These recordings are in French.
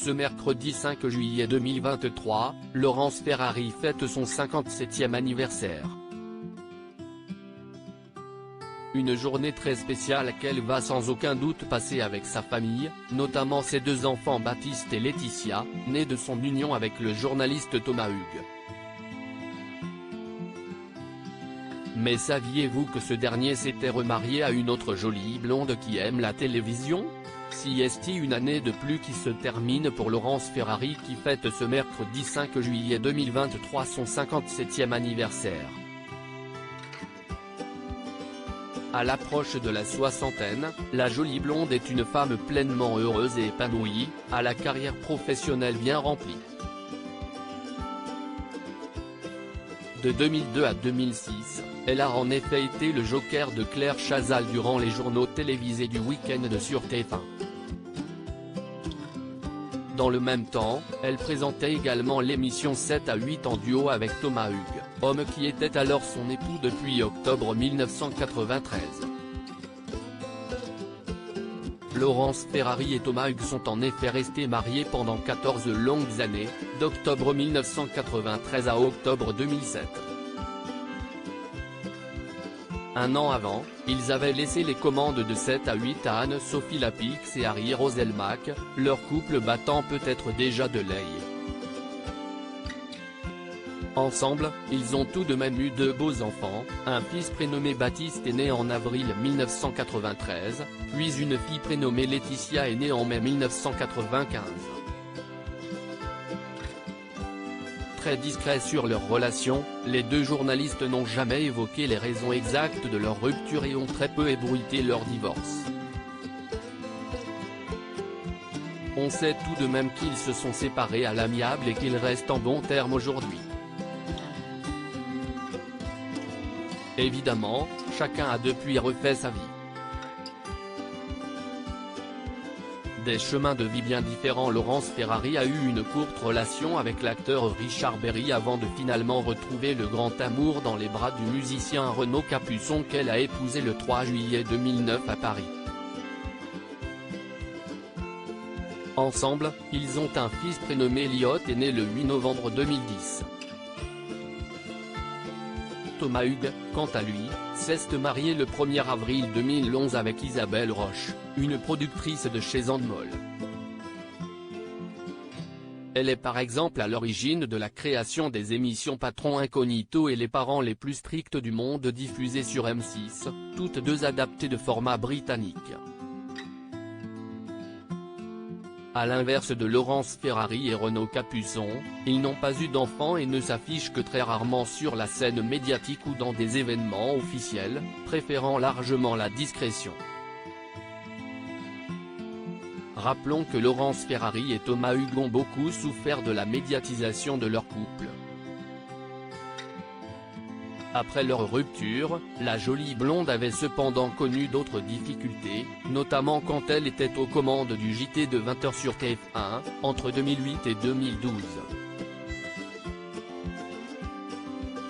Ce mercredi 5 juillet 2023, Laurence Ferrari fête son 57e anniversaire. Une journée très spéciale qu'elle va sans aucun doute passer avec sa famille, notamment ses deux enfants Baptiste et Laetitia, nés de son union avec le journaliste Thomas Hugues. Mais saviez-vous que ce dernier s'était remarié à une autre jolie blonde qui aime la télévision ? Si est une année de plus qui se termine pour Laurence Ferrari qui fête ce mercredi 5 juillet 2023 son 57e anniversaire. À l'approche de la soixantaine, la jolie blonde est une femme pleinement heureuse et épanouie, à la carrière professionnelle bien remplie. De 2002 à 2006, elle a en effet été le joker de Claire Chazal durant les journaux télévisés du week-end sur TF1. Dans le même temps, elle présentait également l'émission 7 à 8 en duo avec Thomas Hugues, homme qui était alors son époux depuis octobre 1993. Laurence Ferrari et Thomas Hugues sont en effet restés mariés pendant 14 longues années, d'octobre 1993 à octobre 2007. Un an avant, ils avaient laissé les commandes de 7 à 8 à Anne-Sophie Lapix et Harry Roselmack, leur couple battant peut-être déjà de l'aile. Ensemble, ils ont tout de même eu deux beaux enfants, un fils prénommé Baptiste est né en avril 1993, puis une fille prénommée Laetitia est née en mai 1995. Très discrets sur leur relation, les deux journalistes n'ont jamais évoqué les raisons exactes de leur rupture et ont très peu ébruité leur divorce. On sait tout de même qu'ils se sont séparés à l'amiable et qu'ils restent en bons termes aujourd'hui. Évidemment, chacun a depuis refait sa vie. Des chemins de vie bien différents. Laurence Ferrari a eu une courte relation avec l'acteur Richard Berry avant de finalement retrouver le grand amour dans les bras du musicien Renaud Capuçon qu'elle a épousé le 3 juillet 2009 à Paris. Ensemble, ils ont un fils prénommé Elliot et né le 8 novembre 2010. Thomas Hugues, quant à lui, s'est marié le 1er avril 2011 avec Isabelle Roche, une productrice de chez Endemol. Elle est par exemple à l'origine de la création des émissions Patron Incognito et Les parents les plus stricts du monde diffusées sur M6, toutes deux adaptées de format britannique. À l'inverse de Laurence Ferrari et Renaud Capuçon, ils n'ont pas eu d'enfants et ne s'affichent que très rarement sur la scène médiatique ou dans des événements officiels, préférant largement la discrétion. Rappelons que Laurence Ferrari et Thomas Hugues ont beaucoup souffert de la médiatisation de leur couple. Après leur rupture, la jolie blonde avait cependant connu d'autres difficultés, notamment quand elle était aux commandes du JT de 20h sur TF1, entre 2008 et 2012.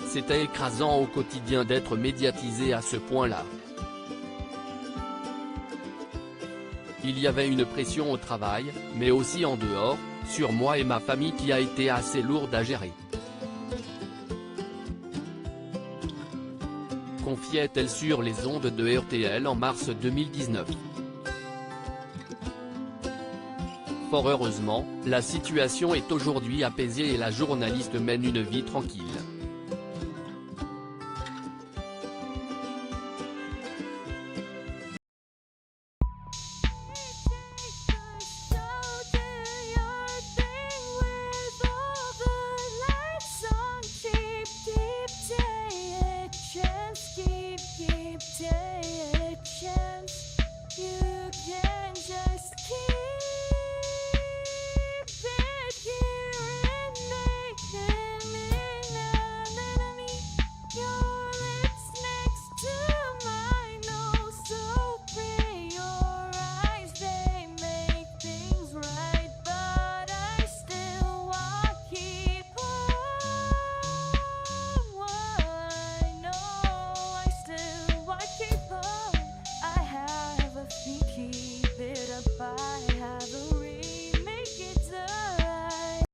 C'était écrasant au quotidien d'être médiatisée à ce point-là. Il y avait une pression au travail, mais aussi en dehors, sur moi et ma famille qui a été assez lourde à gérer. Confiait-elle sur les ondes de RTL en mars 2019. Fort heureusement, la situation est aujourd'hui apaisée et la journaliste mène une vie tranquille.